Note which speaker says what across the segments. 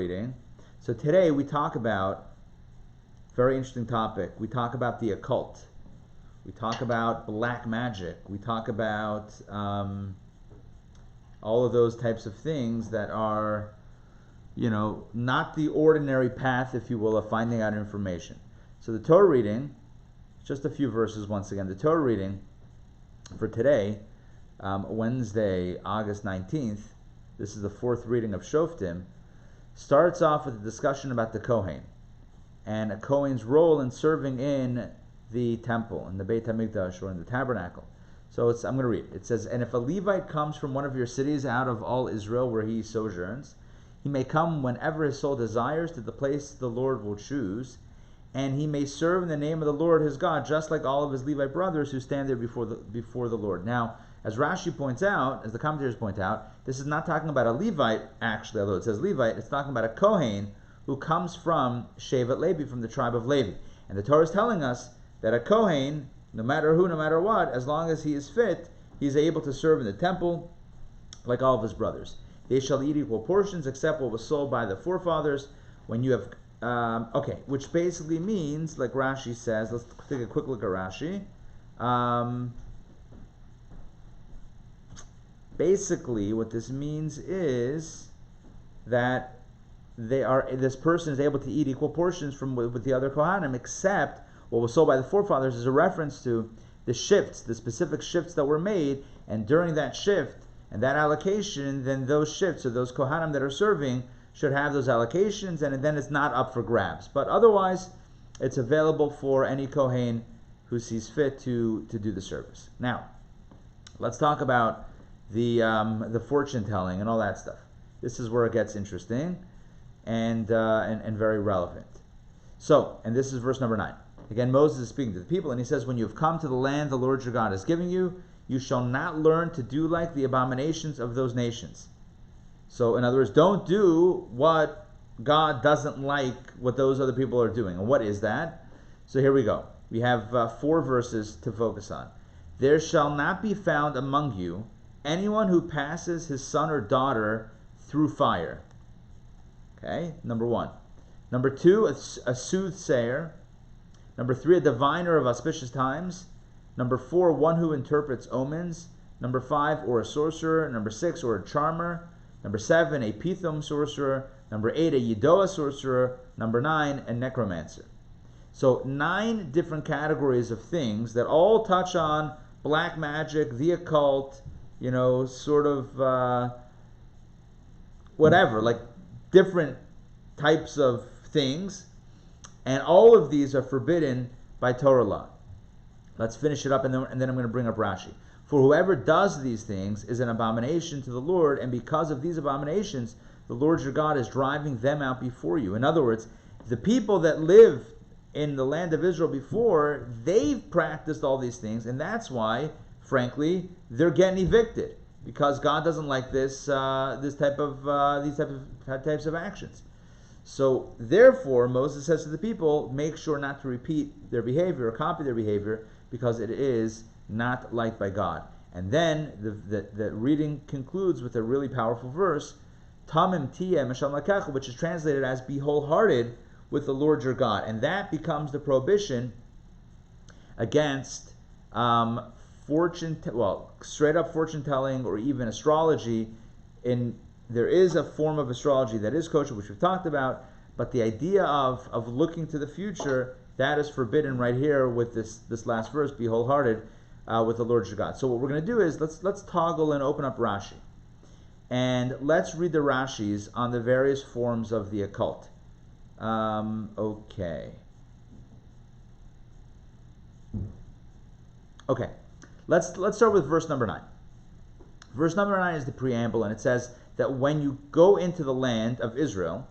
Speaker 1: reading. So today we talk about a very interesting topic. We talk about the occult. We talk about black magic. We talk about all of those types of things that are, not the ordinary path, if you will, of finding out information. So the Torah reading, just a few verses once again. The Torah reading for today, Wednesday, August 19th, this is the fourth reading of Shoftim, starts off with a discussion about the Kohin and a Kohin's role in serving in the temple, in the Beit HaMikdash, or in the tabernacle. So I'm going to read. It says, "And if a Levite comes from one of your cities out of all Israel where he sojourns, he may come whenever his soul desires to the place the Lord will choose, and he may serve in the name of the Lord his God, just like all of his Levite brothers who stand there before the Lord." Now, as Rashi points out, as the commentators point out, this is not talking about a Levite, actually, although it says Levite, it's talking about a Kohen who comes from Shevet Levi, from the tribe of Levi. And the Torah is telling us that a Kohen, no matter who, no matter what, as long as he is fit, he is able to serve in the temple like all of his brothers. They shall eat equal portions except what was sold by the forefathers. When you have, which basically means, like Rashi says, let's take a quick look at Rashi. Basically, what this means is that this person is able to eat equal portions from with the other Kohanim, except what was sold by the forefathers is a reference to the shifts, the specific shifts that were made, and during that shift and that allocation, then those shifts, or those Kohanim that are serving, should have those allocations, and then it's not up for grabs. But otherwise, it's available for any Kohen who sees fit to do the service. Now, let's talk about the fortune telling and all that stuff. This is where it gets interesting and very relevant. So, and this is verse number 9. Again, Moses is speaking to the people, and he says, "When you have come to the land the Lord your God is giving you, you shall not learn to do like the abominations of those nations." So, in other words, don't do what God doesn't like, what those other people are doing. And what is that? So here we go. We have 4 verses to focus on. "There shall not be found among you anyone who passes his son or daughter through fire." Okay, number 1. Number 2, a soothsayer. Number 3, a diviner of auspicious times. Number 4, one who interprets omens. Number 5, or a sorcerer. Number 6, or a charmer. Number 7, a Pithom sorcerer. Number 8, a Yedoah sorcerer. Number 9, a necromancer. So 9 different categories of things that all touch on black magic, the occult, sort of whatever, like different types of things. And all of these are forbidden by Torah law. Let's finish it up, and then I'm going to bring up Rashi. "For whoever does these things is an abomination to the Lord, and because of these abominations, the Lord your God is driving them out before you." In other words, the people that lived in the land of Israel before, they've practiced all these things, and that's why, frankly, they're getting evicted, because God doesn't like these types of actions. So therefore, Moses says to the people, make sure not to repeat their behavior or copy their behavior, because it is not liked by God. And then the reading concludes with a really powerful verse, "Tamim tiyeh misham lakecha," which is translated as "be wholehearted with the Lord your God." And that becomes the prohibition against straight up fortune telling, or even astrology. There is a form of astrology that is kosher, which we've talked about, but the idea of looking to the future, that is forbidden right here with this last verse, "be wholehearted with the Lord your God." So what we're going to do is let's toggle and open up Rashi, and let's read the Rashis on the various forms of the occult. Okay. Let's start with verse number 9. Verse number 9 is the preamble, and it says that when you go into the land of Israel,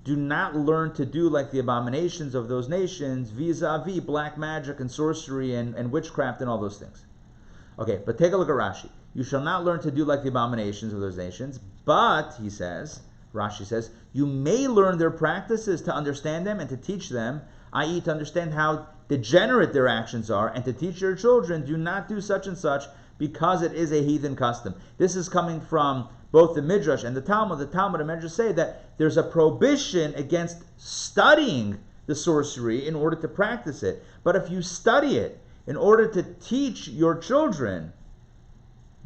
Speaker 1: do not learn to do like the abominations of those nations, vis-a-vis black magic and sorcery and witchcraft and all those things. Okay, but take a look at Rashi. "You shall not learn to do like the abominations of those nations, but," Rashi says, "you may learn their practices to understand them and to teach them, i.e. to understand how degenerate their actions are, and to teach your children, do not do such and such, because it is a heathen custom." This is coming from both the Midrash and the Talmud and Midrash say that there's a prohibition against studying the sorcery in order to practice it. But if you study it in order to teach your children,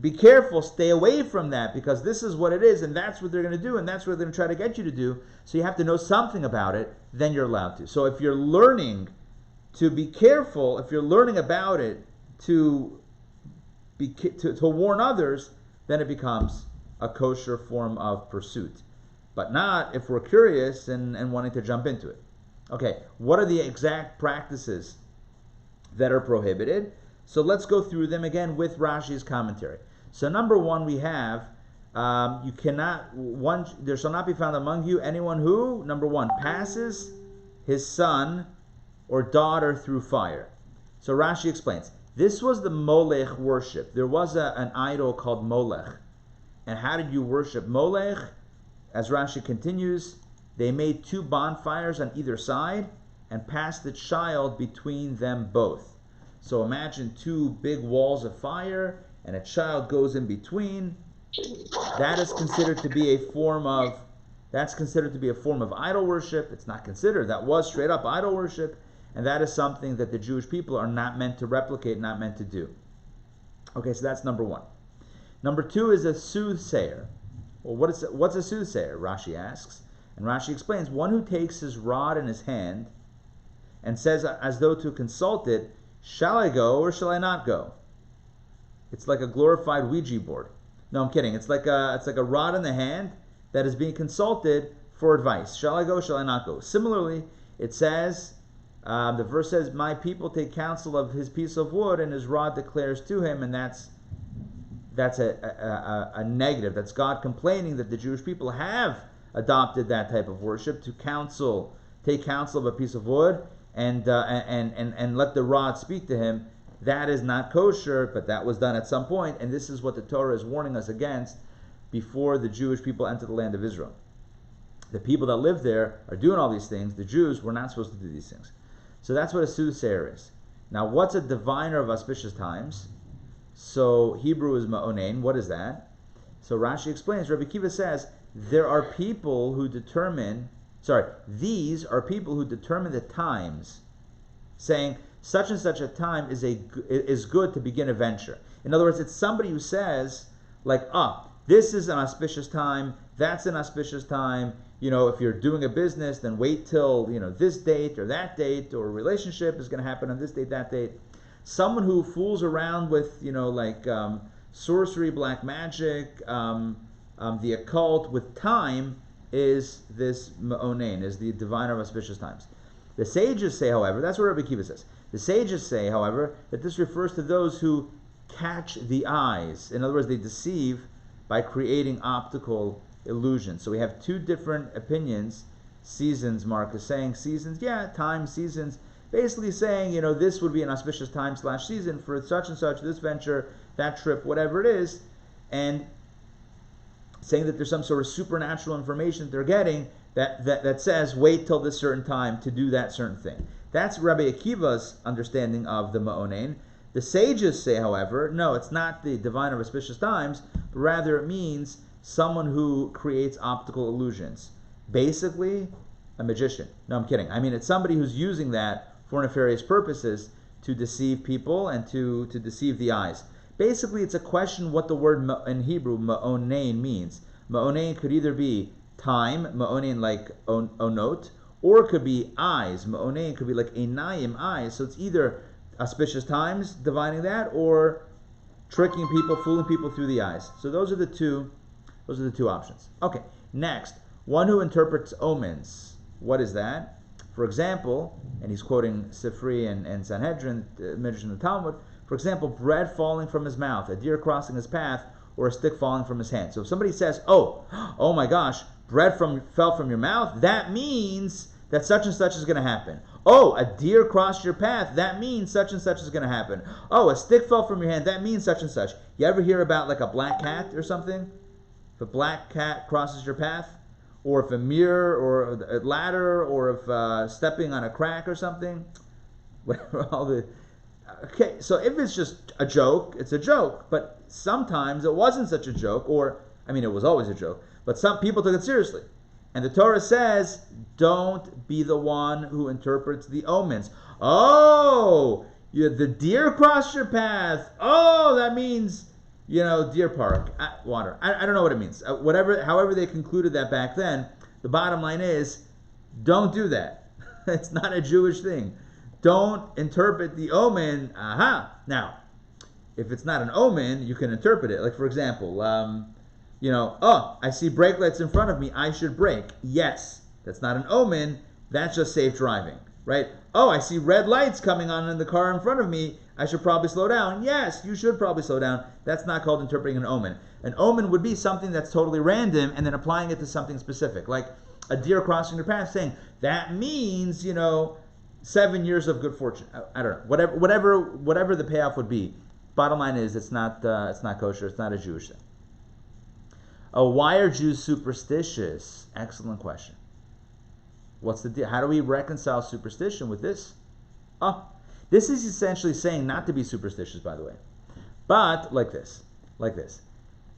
Speaker 1: be careful, stay away from that, because this is what it is, and that's what they're going to do, and that's what they're going to try to get you to do. So you have to know something about it, then you're allowed to. So if you're learning to be careful, if you're learning about it to warn others, then it becomes a kosher form of pursuit. But not if we're curious and wanting to jump into it. Okay, what are the exact practices that are prohibited? So let's go through them again with Rashi's commentary. So number one, we have, there shall not be found among you anyone who, number one, passes his son or daughter through fire. So Rashi explains, this was the Molech worship. There was an idol called Molech. And how did you worship Molech? As Rashi continues, they made 2 bonfires on either side and passed the child between them both. So imagine 2 big walls of fire and a child goes in between. That is considered to be a form of idol worship. It's not considered. That was straight up idol worship, and that is something that the Jewish people are not meant to replicate, not meant to do. Okay, so that's number one. Number two is a soothsayer. Well, what's a soothsayer? Rashi asks. And Rashi explains, one who takes his rod in his hand and says as though to consult it, shall I go or shall I not go? It's like a glorified Ouija board. No, I'm kidding. It's like a rod in the hand that is being consulted for advice. Shall I go? Shall I not go? Similarly, it says, the verse says, my people take counsel of his piece of wood, and his rod declares to him, and that's a negative. That's God complaining that the Jewish people have adopted that type of worship, to take counsel of a piece of wood and let the rod speak to him. That is not kosher, but that was done at some point, and this is what the Torah is warning us against before the Jewish people enter the land of Israel. The people that live there are doing all these things. The Jews were not supposed to do these things. So that's what a soothsayer is. Now, what's a diviner of auspicious times? So Hebrew is ma'onein. What is that? So Rashi explains, Rabbi Kiva says, these are people who determine the times, saying such and such a time is good to begin a venture. In other words, it's somebody who says, like, this is an auspicious time, that's an auspicious time. If you're doing a business, then wait till, this date or that date, or a relationship is going to happen on this date, that date. Someone who fools around with, sorcery, black magic, the occult with time is this ma'onein, is the diviner of auspicious times. The sages say, however, that's what Rabbi Kiva says. The sages say, however, that this refers to those who catch the eyes. In other words, they deceive by creating optical illusions. So we have two different opinions. Seasons, Mark is saying seasons, time, seasons. Basically saying, this would be an auspicious time / season for such and such, this venture, that trip, whatever it is, and saying that there's some sort of supernatural information that they're getting that says wait till this certain time to do that certain thing. That's Rabbi Akiva's understanding of the ma'onein. The sages say, however, no, it's not the divine of auspicious times, but rather it means someone who creates optical illusions. Basically, a magician. No, I'm kidding. I mean, it's somebody who's using that for nefarious purposes to deceive people and to deceive the eyes. Basically, it's a question what the word in Hebrew, ma'onein, means. Ma'onein could either be time, ma'onein like onot, or it could be eyes. Ma'onein could be like einayim, eyes. So it's either auspicious times, divining that, or tricking people, fooling people through the eyes. So those are the two options. Okay, next, one who interprets omens. What is that? For example, and he's quoting Sifri and Sanhedrin, Midrash and the Talmud, for example, bread falling from his mouth, a deer crossing his path, or a stick falling from his hand. So if somebody says, oh my gosh, bread fell from your mouth, that means that such and such is going to happen. Oh, a deer crossed your path, that means such and such is going to happen. Oh, a stick fell from your hand, that means such and such. You ever hear about like a black cat or something? If a black cat crosses your path, or if a mirror or a ladder, or if stepping on a crack or something, okay, so if it's just a joke, it's a joke. But sometimes it wasn't such a joke, or I mean, it was always a joke, but some people took it seriously. And the Torah says, don't be the one who interprets the omens. Oh, the deer crossed your path. Oh, that means, Deer Park, water. I don't know what it means. However they concluded that back then, the bottom line is, don't do that. It's not a Jewish thing. Don't interpret the omen. Aha. Now, if it's not an omen, you can interpret it. Like, for example, I see brake lights in front of me, I should brake. Yes, that's not an omen, that's just safe driving, right? Oh, I see red lights coming on in the car in front of me, I should probably slow down. Yes, you should probably slow down. That's not called interpreting an omen. An omen would be something that's totally random and then applying it to something specific, like a deer crossing your path, saying, that means, 7 years of good fortune. I don't know, whatever the payoff would be. Bottom line is, it's not kosher, it's not a Jewish thing. Why are Jews superstitious? Excellent question. What's the deal? How do we reconcile superstition with this? This is essentially saying not to be superstitious, by the way. But like this.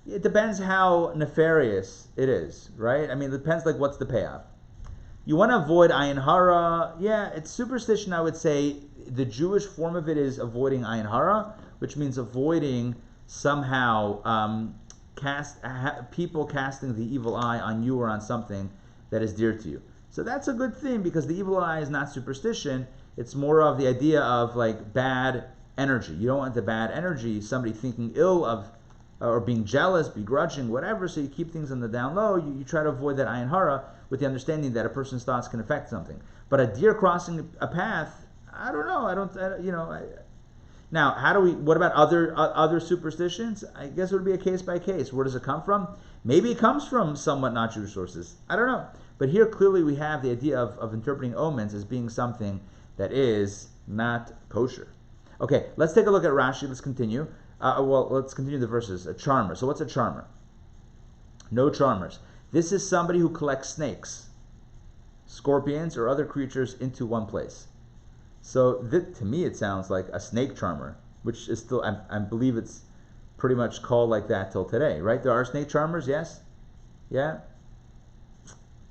Speaker 1: It depends how nefarious it is, right? I mean, it depends what's the payoff. You want to avoid ayin hara. Yeah, it's superstition, I would say. The Jewish form of it is avoiding ayin hara, which means avoiding somehow people casting the evil eye on you or on something that is dear to you. So that's a good thing, because the evil eye is not superstition. It's more of the idea of bad energy. You don't want the bad energy, somebody thinking ill of, or being jealous, begrudging, whatever. So you keep things on the down low. You try to avoid that ayin hara with the understanding that a person's thoughts can affect something. But a deer crossing a path, I don't know. Now, what about other superstitions? I guess it would be a case by case. Where does it come from? Maybe it comes from somewhat not Jewish sources. I don't know. But here clearly we have the idea of interpreting omens as being something that is not kosher. Okay, let's take a look at Rashi. Let's continue. Let's continue the verses. A charmer. So what's a charmer? No charmers. This is somebody who collects snakes, scorpions, or other creatures into one place. So to me it sounds like a snake charmer, which is still, I believe it's pretty much called like that till today, right? There are snake charmers, yes? Yeah?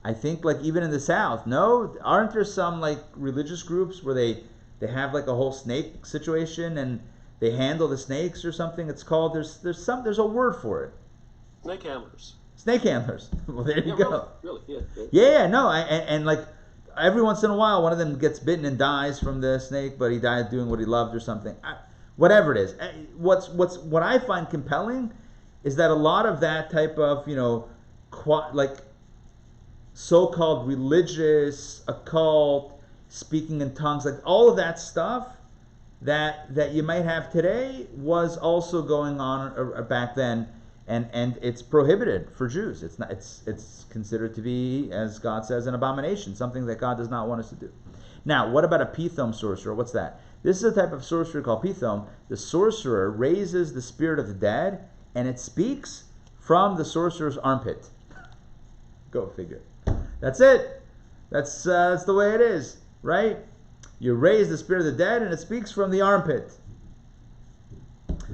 Speaker 1: I think even in the South, no? Aren't there some religious groups where they have a whole snake situation and they handle the snakes or something? It's called, there's a word for it.
Speaker 2: Snake handlers.
Speaker 1: Snake handlers. Well, there you go.
Speaker 2: Really, yeah.
Speaker 1: Yeah, no, and every once in a while, one of them gets bitten and dies from the snake, but he died doing what he loved or something. Whatever it is. What I find compelling is that a lot of that type of, so-called religious, occult, speaking in tongues, all of that stuff that you might have today was also going on back then, and it's prohibited for Jews. It's considered to be, as God says, an abomination, something that God does not want us to do. Now, what about a pithom sorcerer? What's that? This is a type of sorcery called pithom. The sorcerer raises the spirit of the dead, and it speaks from the sorcerer's armpit. Go figure. That's it. That's the way it is, right? You raise the spirit of the dead, and it speaks from the armpit.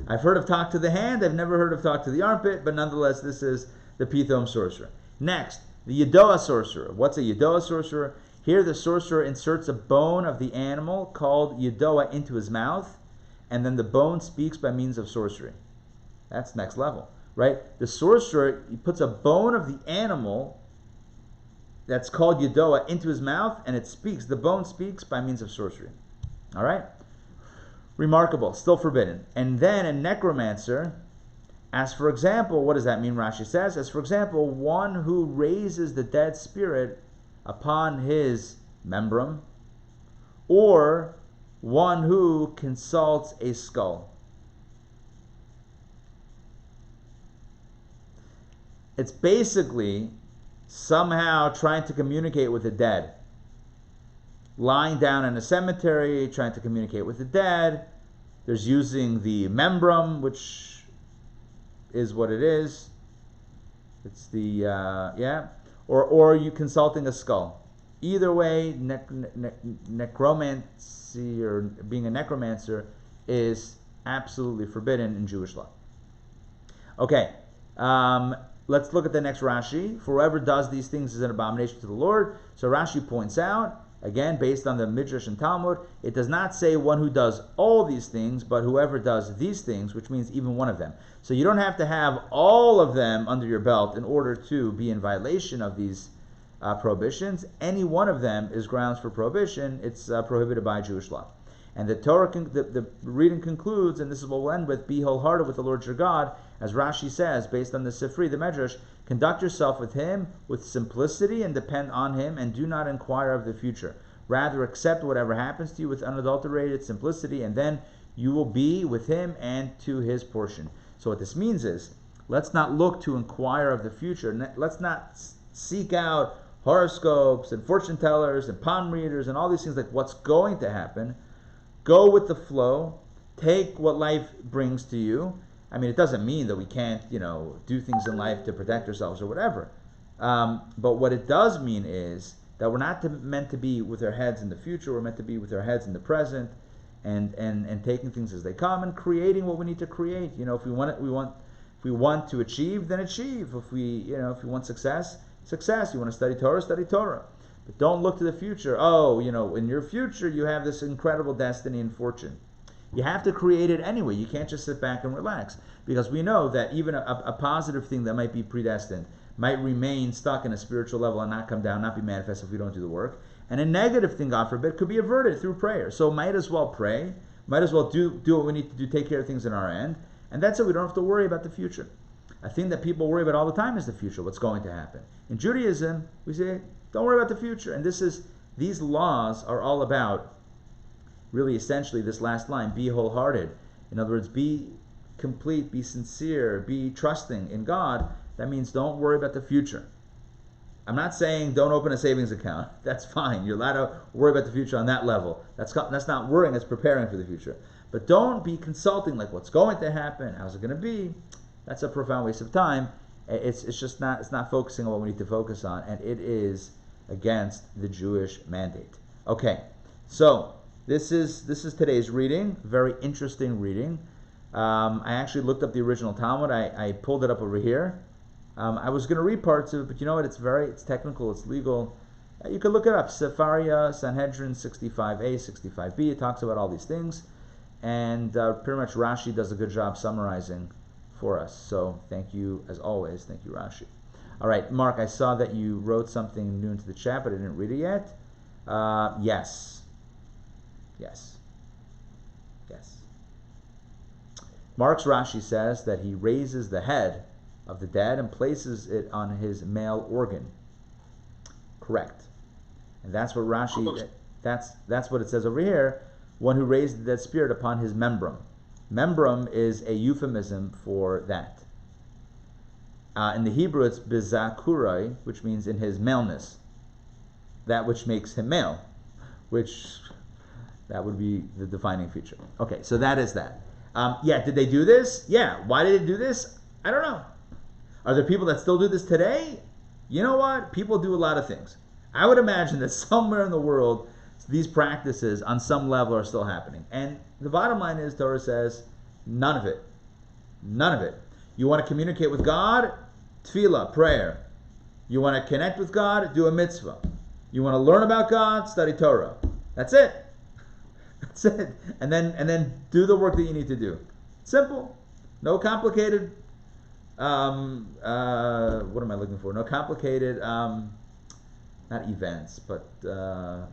Speaker 1: I've heard of talk to the hand. I've never heard of talk to the armpit, but nonetheless, this is the pithom sorcerer. Next, the Yedoah sorcerer. What's a Yedoah sorcerer? Here, the sorcerer inserts a bone of the animal called Yedoah into his mouth, and then the bone speaks by means of sorcery. That's next level, right? The sorcerer, he puts a bone of the animal that's called Yedoah into his mouth, and it speaks. The bone speaks by means of sorcery. All right? Remarkable. Still forbidden. And then a necromancer, as for example, what does that mean? Rashi says, as for example, one who raises the dead spirit upon his membrum, or one who consults a skull. It's basically somehow trying to communicate with the dead. Lying down in a cemetery, trying to communicate with the dead. There's using the membrum, which is what it is. It's the, or you consulting a skull. Either way, necromancy or being a necromancer is absolutely forbidden in Jewish law. Okay, let's look at the next Rashi. For whoever does these things is an abomination to the Lord. So Rashi points out, again, based on the Midrash and Talmud, it does not say one who does all these things, but whoever does these things, which means even one of them. So you don't have to have all of them under your belt in order to be in violation of these prohibitions. Any one of them is grounds for prohibition. It's prohibited by Jewish law. And the Torah, the reading concludes, and this is what we'll end with, be wholehearted with the Lord your God, as Rashi says, based on the Sifri, the Medrash, conduct yourself with him with simplicity and depend on him, and do not inquire of the future. Rather, accept whatever happens to you with unadulterated simplicity, and then you will be with him and to his portion. So what this means is, let's not look to inquire of the future. Let's not seek out horoscopes and fortune tellers and palm readers and all these things like what's going to happen. Go with the flow. Take what life brings to you. I mean, it doesn't mean that we can't, do things in life to protect ourselves or whatever. But what it does mean is that we're not meant to be with our heads in the future. We're meant to be with our heads in the present, and taking things as they come and creating what we need to create. If we want to achieve, then achieve. If we want success. You want to study Torah. But don't look to the future. In your future you have this incredible destiny and fortune. You have to create it anyway. You can't just sit back and relax, because we know that even a positive thing that might be predestined might remain stuck in a spiritual level and not come down, not be manifest if we don't do the work. And a negative thing, God forbid, could be averted through prayer. So might as well pray. Might as well do what we need to do, take care of things in our end. And that's it. We don't have to worry about the future. A thing that people worry about all the time is the future, what's going to happen. In Judaism, we say, don't worry about the future. And these laws are all about, really essentially, this last line, be wholehearted. In other words, be complete, be sincere, be trusting in God. That means don't worry about the future. I'm not saying don't open a savings account. That's fine. You're allowed to worry about the future on that level. That's not worrying, that's preparing for the future. But don't be consulting like what's going to happen, how's it going to be. That's a profound waste of time. It's not focusing on what we need to focus on, and it is against the Jewish mandate. Okay, so this is today's reading. Very interesting reading. I actually looked up the original Talmud. I pulled it up over here. I was going to read parts of it, but you know what? It's technical. It's legal. You can look it up. Sefaria, Sanhedrin 65a, 65b. It talks about all these things, and pretty much Rashi does a good job summarizing for us. So thank you, as always. Thank you, Rashi. All right, Mark, I saw that you wrote something new into the chat, but I didn't read it yet. Yes. Mark's Rashi says that he raises the head of the dead and places it on his male organ. Correct. And that's what Rashi, that's what it says over here. One who raised the dead spirit upon his membrum. Membrum is a euphemism for that. In the Hebrew, it's bizakuroi, which means in his maleness, that which makes him male, that would be the defining feature. Okay, so that is that. Did they do this? Yeah. Why did they do this? I don't know. Are there people that still do this today? You know what? People do a lot of things. I would imagine that somewhere in the world, these practices on some level are still happening. And the bottom line is, Torah says, none of it. None of it. You want to communicate with God? Tefillah, prayer. You want to connect with God? Do a mitzvah. You want to learn about God? Study Torah. That's it. That's it. And then do the work that you need to do. Simple. No complicated, what am I looking for? No complicated, not events, but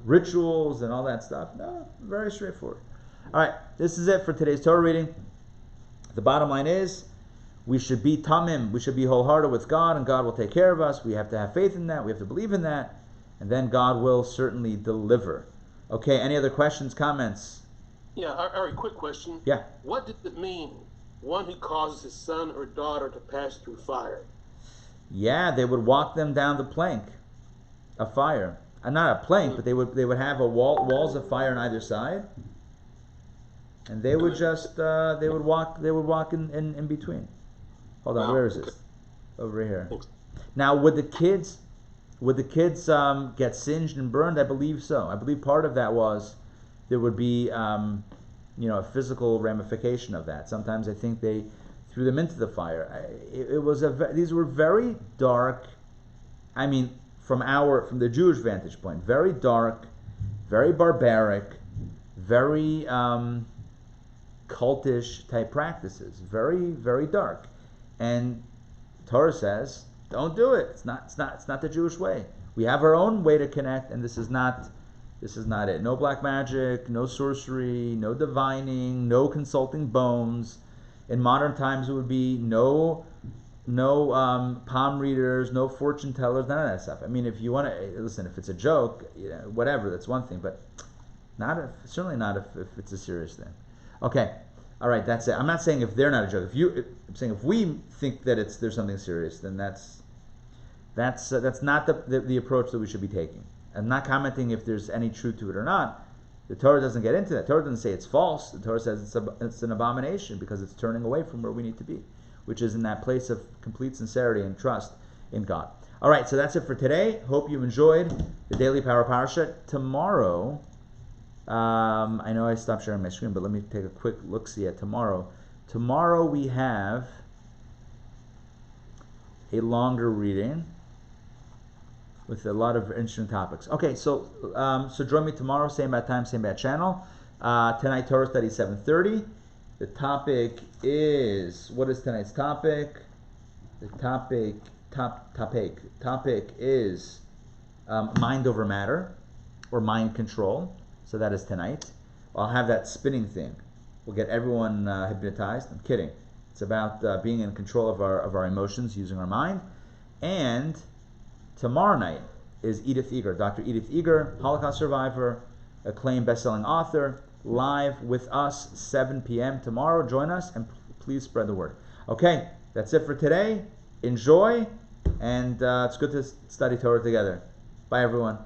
Speaker 1: rituals and all that stuff. No, very straightforward. All right, this is it for today's Torah reading. The bottom line is, we should be tamim, we should be wholehearted with God, and God will take care of us. We have to have faith in that, we have to believe in that, and then God will certainly deliver. Okay, any other questions, comments?
Speaker 2: Yeah, Ari, quick question.
Speaker 1: Yeah.
Speaker 2: What does it mean, one who causes his son or daughter to pass through fire?
Speaker 1: Yeah, they would walk them down the plank of fire. Not a plank, but they would have walls of fire on either side, and they would just they would walk in between. Hold on, where is it? Over here. Now, would the kids get singed and burned? I believe so. I believe part of that was there would be a physical ramification of that. Sometimes I think they threw them into the fire. These were very dark. I mean, from the Jewish vantage point, very dark, very barbaric, very cultish type practices. Very, very dark. And Torah says, don't do it. It's not the Jewish way. We have our own way to connect, and this is not it. No black magic, no sorcery, no divining, no consulting bones. In modern times, it would be no palm readers, no fortune tellers, none of that stuff. I mean, if you want to listen, if it's a joke, whatever, that's one thing, but certainly not if it's a serious thing. Okay, all right, that's it. I'm not saying if they're not a joke. I'm saying if we think that there's something serious, then that's not the approach that we should be taking. I'm not commenting if there's any truth to it or not. The Torah doesn't get into that. The Torah doesn't say it's false. The Torah says it's an abomination because it's turning away from where we need to be, which is in that place of complete sincerity and trust in God. All right, so that's it for today. Hope you enjoyed the Daily Power Parsha. Tomorrow, I know I stopped sharing my screen, but let me take a quick look-see at tomorrow. Tomorrow we have a longer reading with a lot of interesting topics. Okay, so join me tomorrow, same bad time, same bad channel. Tonight, Torah study 7:30. The topic is, what is tonight's topic? The topic is mind over matter, or mind control. So that is tonight. I'll have that spinning thing. We'll get everyone hypnotized. I'm kidding. It's about being in control of our emotions, using our mind. And tomorrow night is Edith Eger, Dr. Edith Eger, Holocaust survivor, acclaimed best-selling author, live with us 7 p.m. tomorrow. Join us and please spread the word. Okay, that's it for today. Enjoy, and it's good to study Torah together. Bye, everyone.